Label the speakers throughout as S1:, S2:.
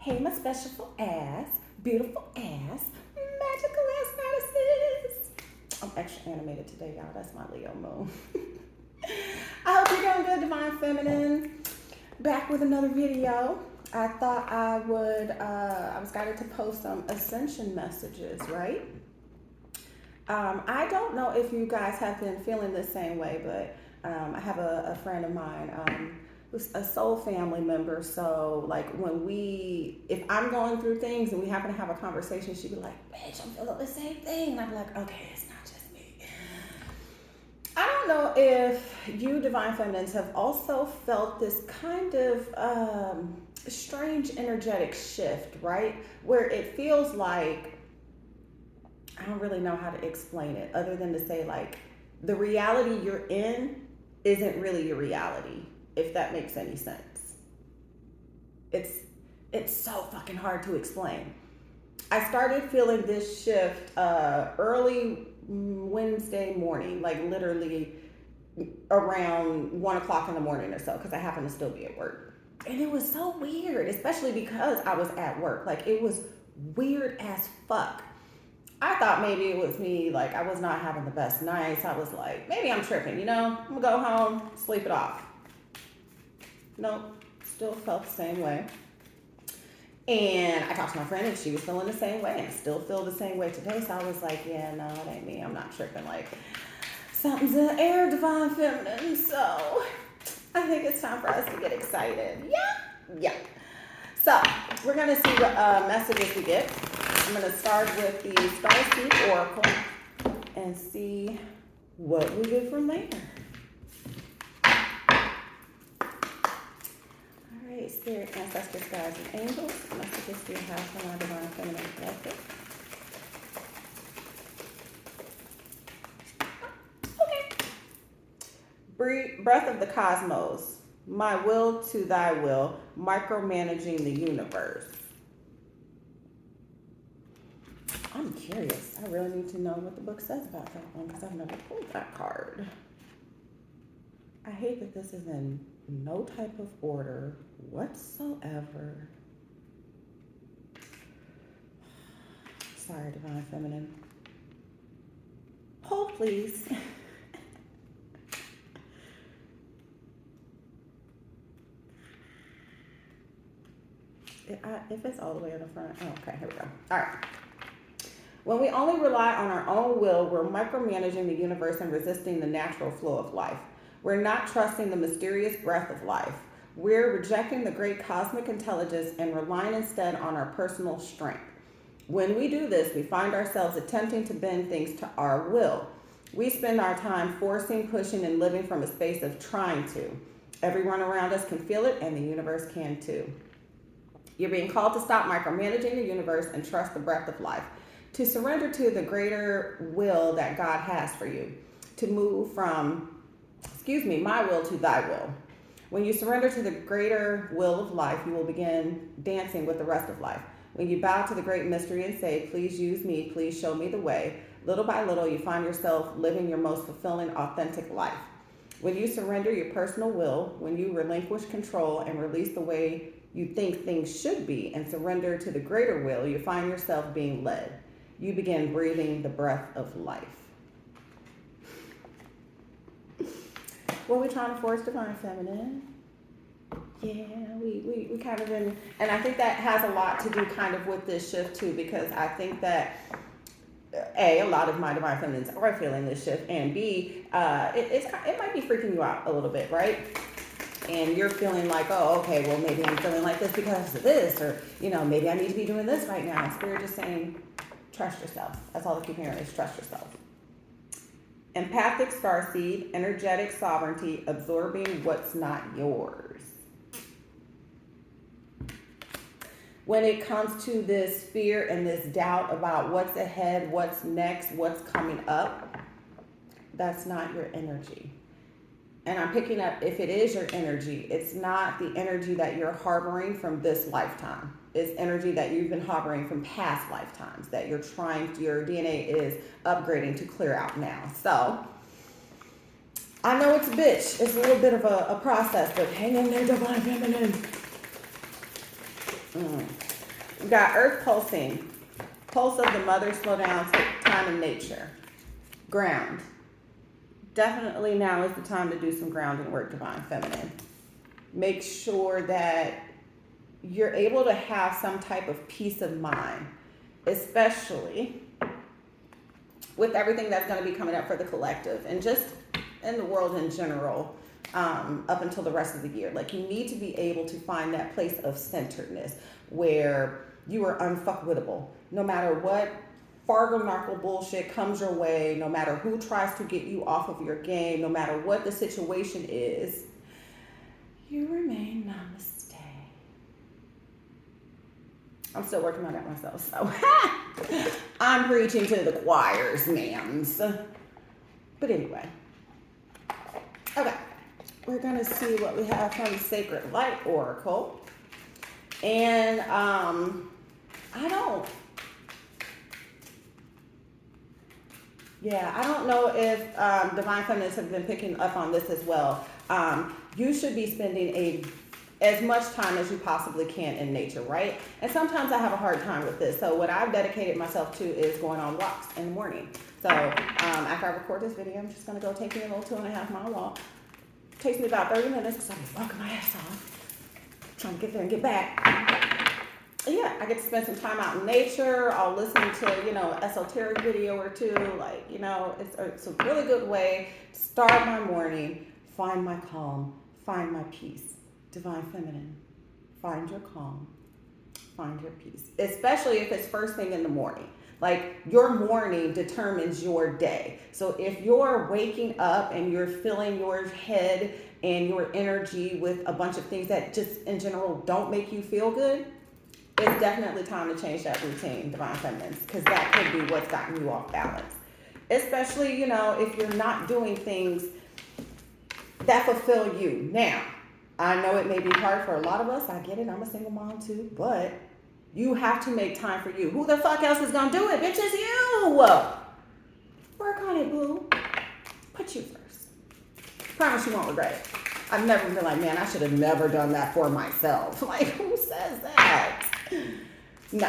S1: Hey, my special ass, beautiful ass, magical ass goddesses. I'm extra animated today, y'all. That's my Leo moon. I hope you're doing good, Divine Feminine. Back with another video. I thought I was guided to post some ascension messages, right? I don't know if you guys have been feeling the same way, but I have a friend of mine who's a soul family member. So like if I'm going through things and we happen to have a conversation, she'd be like, bitch, I'm feeling the same thing. And I'm like, okay, it's not just me. I don't know if you Divine Feminines have also felt this kind of strange energetic shift, right? Where it feels like, I don't really know how to explain it other than to say like the reality you're in isn't really your reality, if that makes any sense. It's so fucking hard to explain. I started feeling this shift early Wednesday morning, like literally around 1 o'clock in the morning or so, because I happen to still be at work. And it was so weird, especially because I was at work. Like it was weird as fuck. I thought maybe it was me, like I was not having the best nights. I was like, maybe I'm tripping, you know? I'm gonna go home, sleep it off. Nope, still felt the same way. And I talked to my friend and she was feeling the same way and I still feel the same way today. So I was like, yeah, no, it ain't me. I'm not tripping. Like something's in the air, Divine Feminine. So I think it's time for us to get excited. Yeah. So we're gonna see what messages we get. I'm going to start with the Starseed Oracle and see what we get from there. All right, Spirit, Ancestors, Guides, and Angels. Messages do you have from our Divine Feminine Collective? Okay. Breath of the Cosmos. My will to thy will. Micromanaging the universe. I'm curious. I really need to know what the book says about that one because I've never pulled that card. I hate that this is in no type of order whatsoever. Sorry, Divine Feminine. Hold, please. If it's all the way in the front. Oh, okay, here we go. All right. When we only rely on our own will, we're micromanaging the universe and resisting the natural flow of life. We're not trusting the mysterious breath of life. We're rejecting the great cosmic intelligence and relying instead on our personal strength. When we do this, we find ourselves attempting to bend things to our will. We spend our time forcing, pushing, and living from a space of trying to. Everyone around us can feel it, and the universe can too. You're being called to stop micromanaging the universe and trust the breath of life. To surrender to the greater will that God has for you. To move from, my will to thy will. When you surrender to the greater will of life, you will begin dancing with the rest of life. When you bow to the great mystery and say, please use me, please show me the way, little by little, you find yourself living your most fulfilling, authentic life. When you surrender your personal will, when you relinquish control and release the way you think things should be and surrender to the greater will, you find yourself being led. You begin breathing the breath of life. What are we trying to force, Divine Feminine? Yeah, we kind of been, and I think that has a lot to do kind of with this shift too, because I think that A, a lot of my Divine Feminines are feeling this shift, and B, it might be freaking you out a little bit, right? And you're feeling like, oh, okay, well, maybe I'm feeling like this because of this, or, maybe I need to be doing this right now. And Spirit just saying, trust yourself. That's all I keep hearing is trust yourself. Empathic starseed, energetic sovereignty, absorbing what's not yours. When it comes to this fear and this doubt about what's ahead, what's next, what's coming up, that's not your energy. And I'm picking up, if it is your energy, it's not the energy that you're harboring from this lifetime. It's energy that you've been harboring from past lifetimes that your DNA is upgrading to clear out now. So I know it's a bitch. It's a little bit of a process, but hang in there, Divine Feminine. We got earth pulsing. Pulse of the mother, slow down, take time in nature. Ground. Definitely now is the time to do some grounding work, divine feminine. Make sure that you're able to have some type of peace of mind, especially with everything that's going to be coming up for the collective and just in the world in general, up until the rest of the year. Like, you need to be able to find that place of centeredness where you are unfuckwittable. No matter what Fargo narco bullshit comes your way, no matter who tries to get you off of your game, no matter what the situation is, you remain namaste. I'm still working on that myself, so I'm preaching to the choirs, ma'ams. But anyway, okay, we're gonna see what we have from the Sacred Light Oracle, and I don't know if divine feminists have been picking up on this as well. You should be spending as much time as you possibly can in nature, right? And sometimes I have a hard time with this. So what I've dedicated myself to is going on walks in the morning. So after I record this video, I'm just gonna go take me a little 2.5 mile walk. Takes me about 30 minutes because I'm walking my ass off, trying to get there and get back. Yeah, I get to spend some time out in nature. I'll listen to, esoteric video or two. Like, it's a really good way to start my morning, find my calm, find my peace. Divine feminine, find your calm, find your peace. Especially if it's first thing in the morning. Like, your morning determines your day. So if you're waking up and you're filling your head and your energy with a bunch of things that just in general don't make you feel good, it's definitely time to change that routine, divine feminines, because that could be what's gotten you off balance. Especially, if you're not doing things that fulfill you. Now, I know it may be hard for a lot of us. I get it. I'm a single mom too. But you have to make time for you. Who the fuck else is going to do it? Bitch, it's you. Work on it, boo. Put you first. Promise you won't regret it. I've never been like, man, I should have never done that for myself. Like, who says that? No.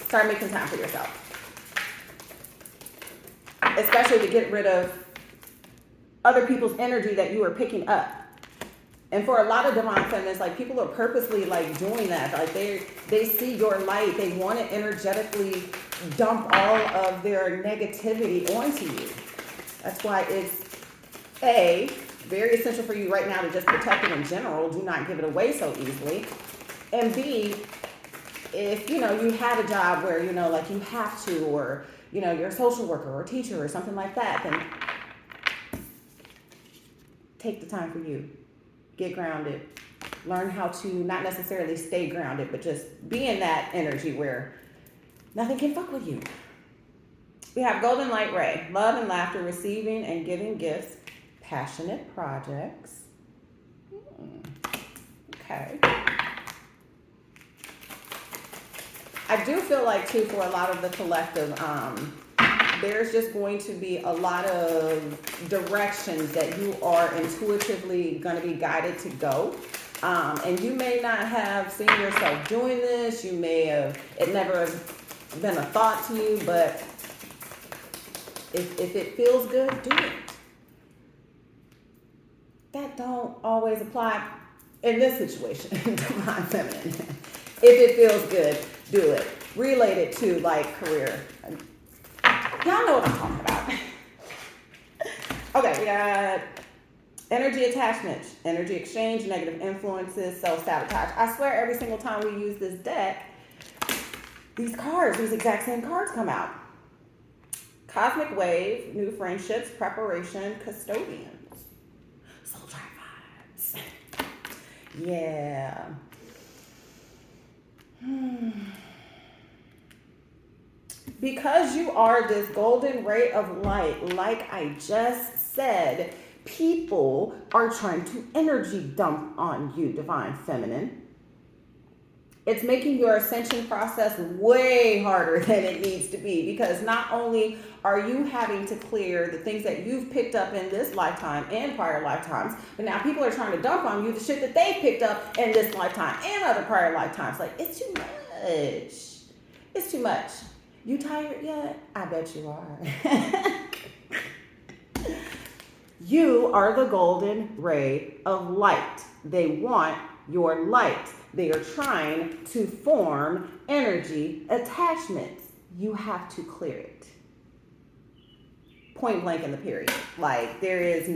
S1: Start making time for yourself. Especially to get rid of other people's energy that you are picking up. And for a lot of divine feminists, like, people are purposely like doing that. Like, they see your light. They want to energetically dump all of their negativity onto you. That's why it's very essential for you right now to just protect it in general. Do not give it away so easily. And B, if you have a job where like you have to, or you're a social worker or a teacher or something like that, then take the time for you. Get grounded. Learn how to not necessarily stay grounded, but just be in that energy where nothing can fuck with you. We have golden light ray, love and laughter, receiving and giving gifts, passionate projects. Okay. I do feel like too, for a lot of the collective, there's just going to be a lot of directions that you are intuitively going to be guided to go. And you may not have seen yourself doing this. You may have, it never been a thought to you, but if it feels good, do it. That don't always apply in this situation, divine feminine. If it feels good, do it. Relate it to like career. Y'all know what I'm talking about. Okay, we got energy attachment, energy exchange, negative influences, self-sabotage. I swear every single time we use this deck, these exact same cards come out. Cosmic wave, new friendships, preparation, custodians. Soul tribe vibes. Yeah. Because you are this golden ray of light, like I just said, people are trying to energy dump on you, divine feminine. It's making your ascension process way harder than it needs to be, because not only are you having to clear the things that you've picked up in this lifetime and prior lifetimes, but now people are trying to dump on you the shit that they picked up in this lifetime and other prior lifetimes. Like, it's too much. much. It's too much. You tired yet? I bet you are. You are the golden ray of light. They want your light. They are trying to form energy attachments. You have to clear it. Point blank in the period. Like, it's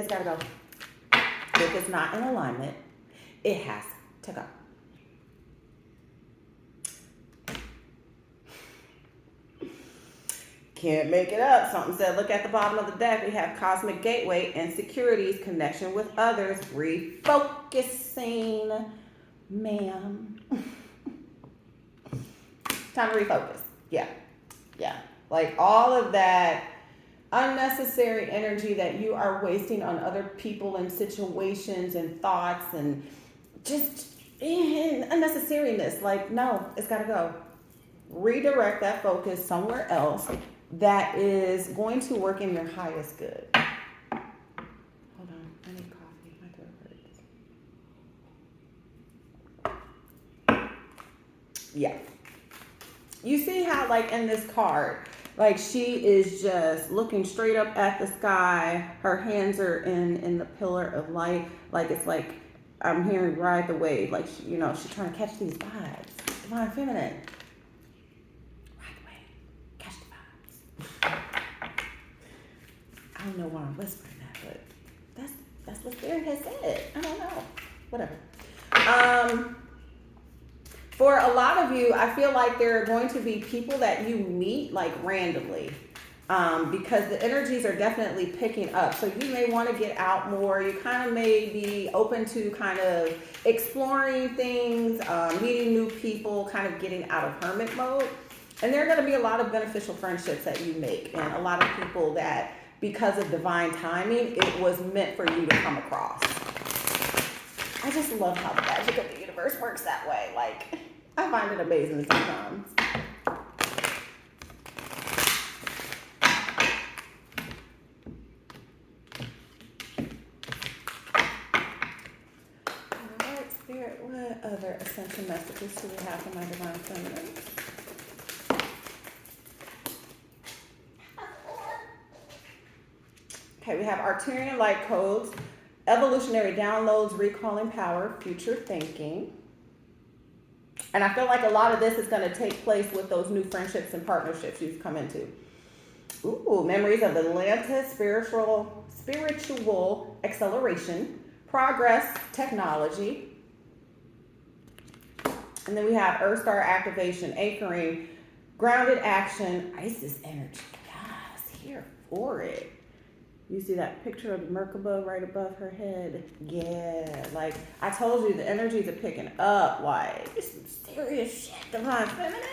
S1: gotta go. If it's not in alignment, it has to go. Can't make it up. Something said, look at the bottom of the deck. We have cosmic gateway, insecurities, connection with others, refocusing. Ma'am. Time to refocus. Yeah. Like all of that unnecessary energy that you are wasting on other people and situations and thoughts and just unnecessariness. Like, no, it's got to go. Redirect that focus somewhere else that is going to work in your highest good. Hold on, I need coffee. My throat hurts. Yeah. You see how, like, in this card, like, she is just looking straight up at the sky. Her hands are in the pillar of light. Like, it's like, I'm hearing ride the wave. Like, she's trying to catch these vibes. Divine feminine. I don't know why I'm whispering that, but that's what Spirit has said. I don't know. Whatever. For a lot of you, I feel like there are going to be people that you meet like randomly, because the energies are definitely picking up. So you may want to get out more. You kind of may be open to kind of exploring things, meeting new people, kind of getting out of hermit mode. And there are going to be a lot of beneficial friendships that you make, and a lot of people that, because of divine timing, it was meant for you to come across. I just love how the magic of the universe works that way. Like, I find it amazing sometimes. All right, Spirit, what other ascension messages do we have for my divine feminine? Okay, we have Arcturian light codes, evolutionary downloads, recalling power, future thinking. And I feel like a lot of this is going to take place with those new friendships and partnerships you've come into. Ooh, memories of Atlantis, spiritual acceleration, progress, technology. And then we have Earth Star activation, anchoring, grounded action, Isis energy. Yes, here for it. You see that picture of the Merkaba right above her head? Yeah, like I told you, the energies are picking up. Like, it's some serious shit, divine feminine.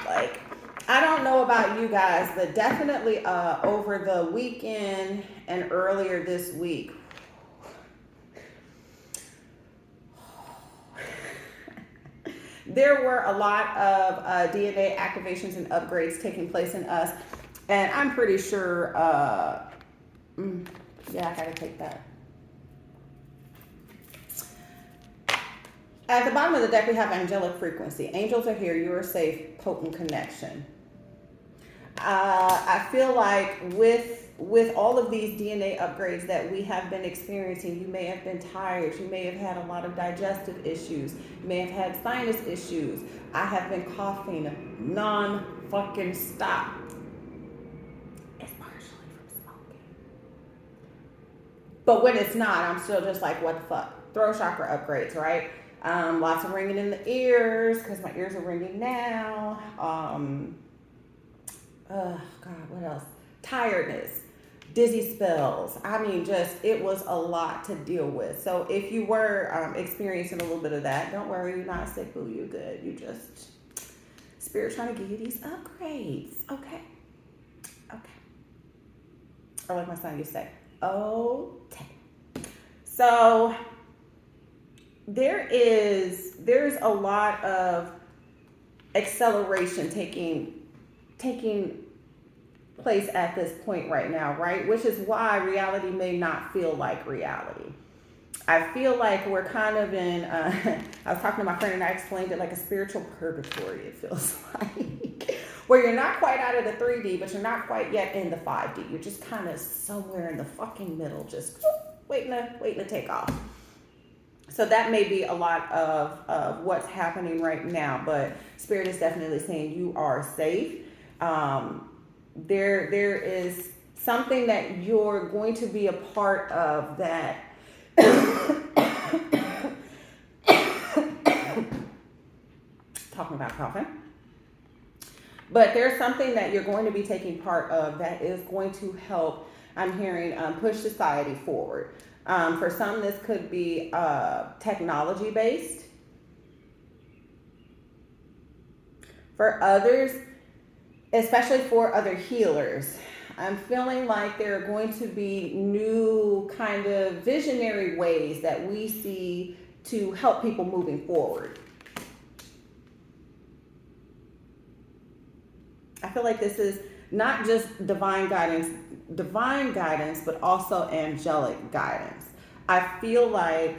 S1: Like, I don't know about you guys, but definitely over the weekend and earlier this week, there were a lot of DNA activations and upgrades taking place in us. And I'm pretty sure, yeah, I gotta take that. At the bottom of the deck, we have angelic frequency. Angels are here. You are safe. Potent connection. I feel like with all of these DNA upgrades that we have been experiencing, you may have been tired. You may have had a lot of digestive issues. You may have had sinus issues. I have been coughing non-fucking-stop. It's partially from smoking. But when it's not, I'm still just like, what the fuck? Throat chakra upgrades, right? Lots of ringing in the ears, because my ears are ringing now. Oh God, what else? Tiredness, dizzy spells. I mean, it was a lot to deal with. So if you were experiencing a little bit of that, don't worry, you're not sick, boo, you're good. You just, Spirit trying to give you these upgrades. Okay. Or like my son used to say, okay. So there's a lot of acceleration taking place at this point right now, right? Which is why reality may not feel like reality. I feel like we're kind of in, I was talking to my friend and I explained it like a spiritual purgatory, it feels like. Where you're not quite out of the 3D, but you're not quite yet in the 5D. You're just kind of somewhere in the fucking middle, just waiting to take off. So that may be a lot of what's happening right now, but Spirit is definitely saying you are safe. There is something that you're going to be a part of that talking about coughing. But there's something that you're going to be taking part of that is going to help, I'm hearing, push society forward. For some, this could be technology based. For others, especially for other healers, I'm feeling like there are going to be new kind of visionary ways that we see to help people moving forward. I feel like this is not just divine guidance, but also angelic guidance. I feel like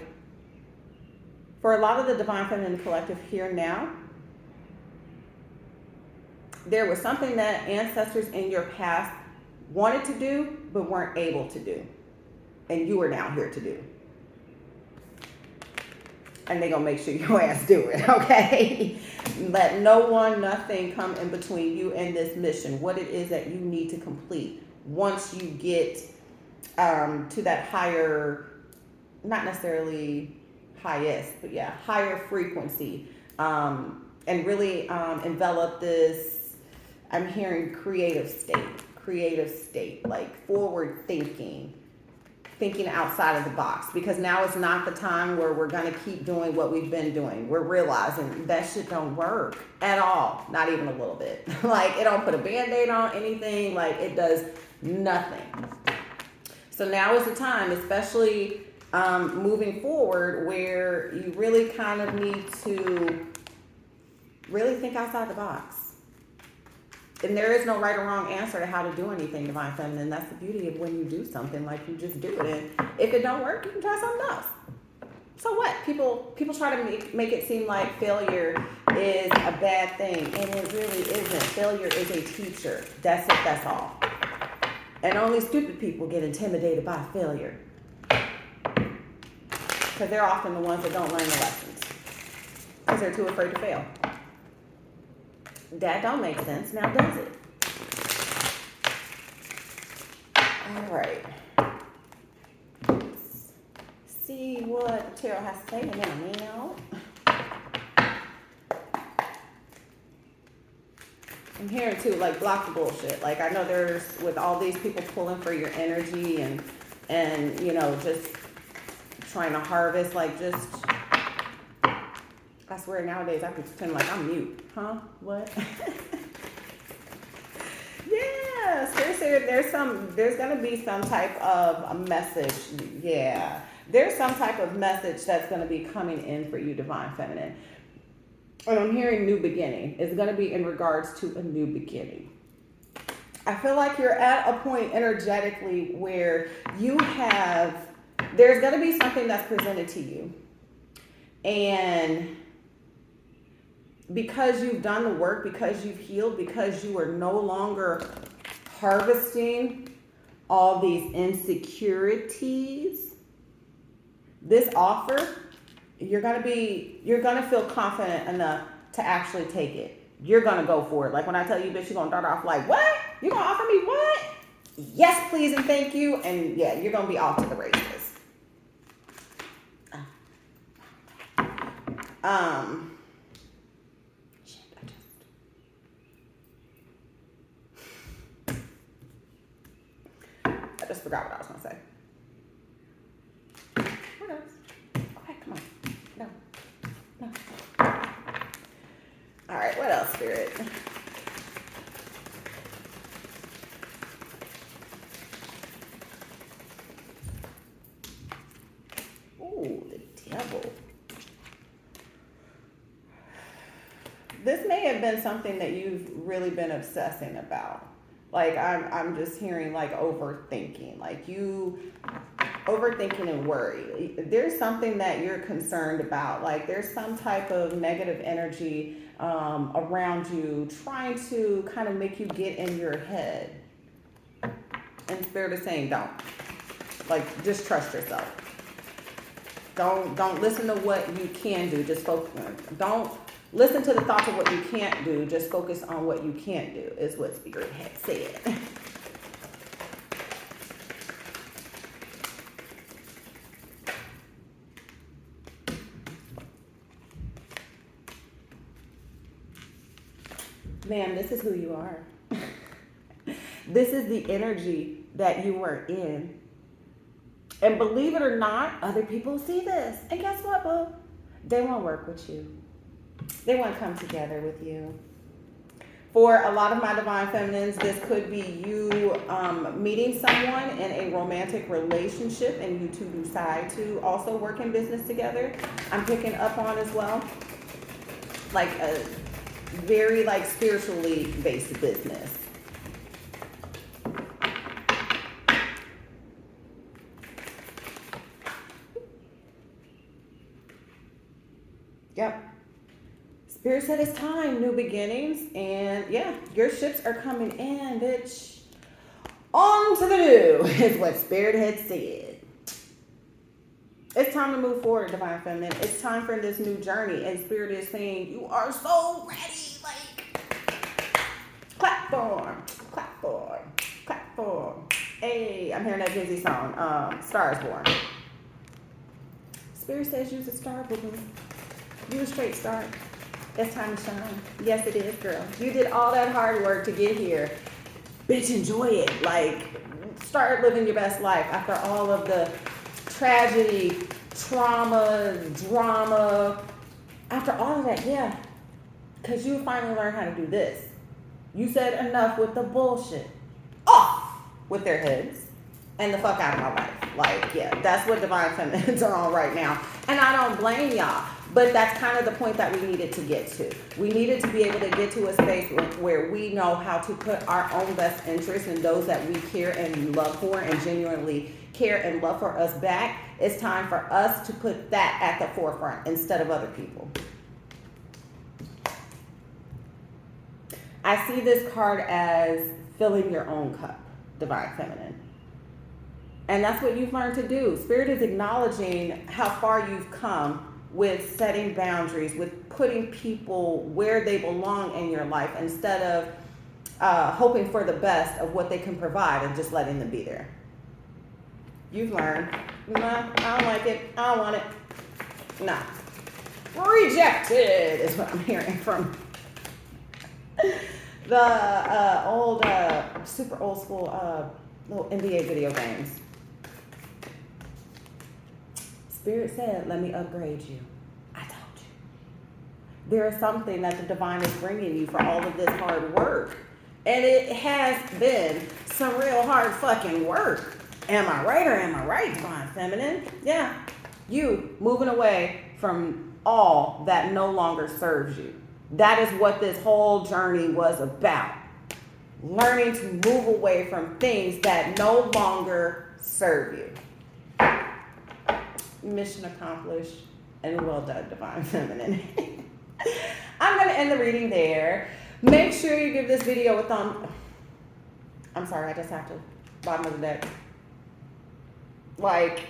S1: for a lot of the Divine Feminine Collective here now, there was something that ancestors in your past wanted to do, but weren't able to do. And you are now here to do. And they're going to make sure your ass do it, okay? Let no one, nothing come in between you and this mission, what it is that you need to complete once you get to that higher, not necessarily highest, but yeah, higher frequency, and really envelop this, I'm hearing creative state, like forward thinking outside of the box, because now is not the time where we're going to keep doing what we've been doing. We're realizing that shit don't work at all, not even a little bit. Like, it don't put a band-aid on anything, like it does nothing. So now is the time, especially moving forward, where you really kind of need to really think outside the box. And there is no right or wrong answer to how to do anything, Divine Feminine. That's the beauty of when you do something, like you just do it. And if it don't work, you can try something else. So what? People try to make it seem like failure is a bad thing, and it really isn't. Failure is a teacher. That's it, that's all. And only stupid people get intimidated by failure, because they're often the ones that don't learn the lessons, because they're too afraid to fail. That don't make sense, now does it? All right. Let's see what the tarot has to say now. I'm hearing too, like, block the bullshit. Like, I know there's, with all these people pulling for your energy and you know, just trying to harvest, like, just, I swear nowadays I can pretend like I'm mute. Huh? What? Yeah, seriously, there's going to be some type of a message. Yeah, there's some type of message that's going to be coming in for you, Divine Feminine. And I'm hearing new beginning. It's going to be in regards to a new beginning. I feel like you're at a point energetically where there's going to be something that's presented to you. And because you've done the work, because you've healed, because you are no longer harvesting all these insecurities, this offer, you're going to feel confident enough to actually take it. You're going to go for it. Like when I tell you, bitch, you're going to start off like, what? You're going to offer me what? Yes, please, and thank you. And yeah, you're going to be off to the races. I just forgot what I was going to say. What else? Okay, come on. No. All right, what else, Spirit? Ooh, the devil. This may have been something that you've really been obsessing about. Like, I'm just hearing, like, overthinking. Like, overthinking and worry. There's something that you're concerned about. Like there's some type of negative energy around you trying to kind of make you get in your head. And Spirit is saying don't. Like just trust yourself. Don't listen to what you can do. Just focus. Don't listen to the thoughts of what you can't do. Just focus on what you can't do, is what Spirit had said. Man, this is who you are. This is the energy that you are in. And believe it or not, other people see this. And guess what, boo? They won't work with you. They won't come together with you. For a lot of my divine feminines, this could be you meeting someone in a romantic relationship and you two decide to also work in business together. I'm picking up on as well. Like a very like spiritually based business. Yep. Spirit said it's time, new beginnings. And yeah, your ships are coming in, bitch. On to the new is what Spirit had said. It's time to move forward, divine feminine. It's time for this new journey. And Spirit is saying, you are so ready. Like, clap for 'em, clap for 'em, clap for 'em. Hey, I'm hearing that Jay-Z song, Star is Born. Spirit says use a star, boo-boo. You a straight star. It's time to shine. Yes, it is, girl. You did all that hard work to get here. Bitch, enjoy it. Like, start living your best life after all of the tragedy, trauma, drama. After all of that, yeah. Because you finally learned how to do this. You said enough with the bullshit. Off with their heads. And the fuck out of my life. Like, yeah, that's what divine feminines are on right now. And I don't blame y'all. But that's kind of the point that we needed to get to. We needed to be able to get to a space where we know how to put our own best interests and those that we care and love for and genuinely care and love for us back. It's time for us to put that at the forefront instead of other people. I see this card as filling your own cup, divine feminine. And that's what you've learned to do. Spirit is acknowledging how far you've come with setting boundaries, with putting people where they belong in your life instead of hoping for the best of what they can provide and just letting them be there. You've learned, nah, I don't like it, I don't want it, nah. Rejected is what I'm hearing from the old, super old school little NBA video games. Spirit said, let me upgrade you. I told you. There is something that the divine is bringing you for all of this hard work. And it has been some real hard fucking work. Am I right or am I right, divine feminine? Yeah. You moving away from all that no longer serves you. That is what this whole journey was about. Learning to move away from things that no longer serve you. Mission accomplished and well done, divine feminine. I'm going to end the reading there. Make sure you give this video a thumb. I'm sorry, I just have to. Bottom of the deck. Like,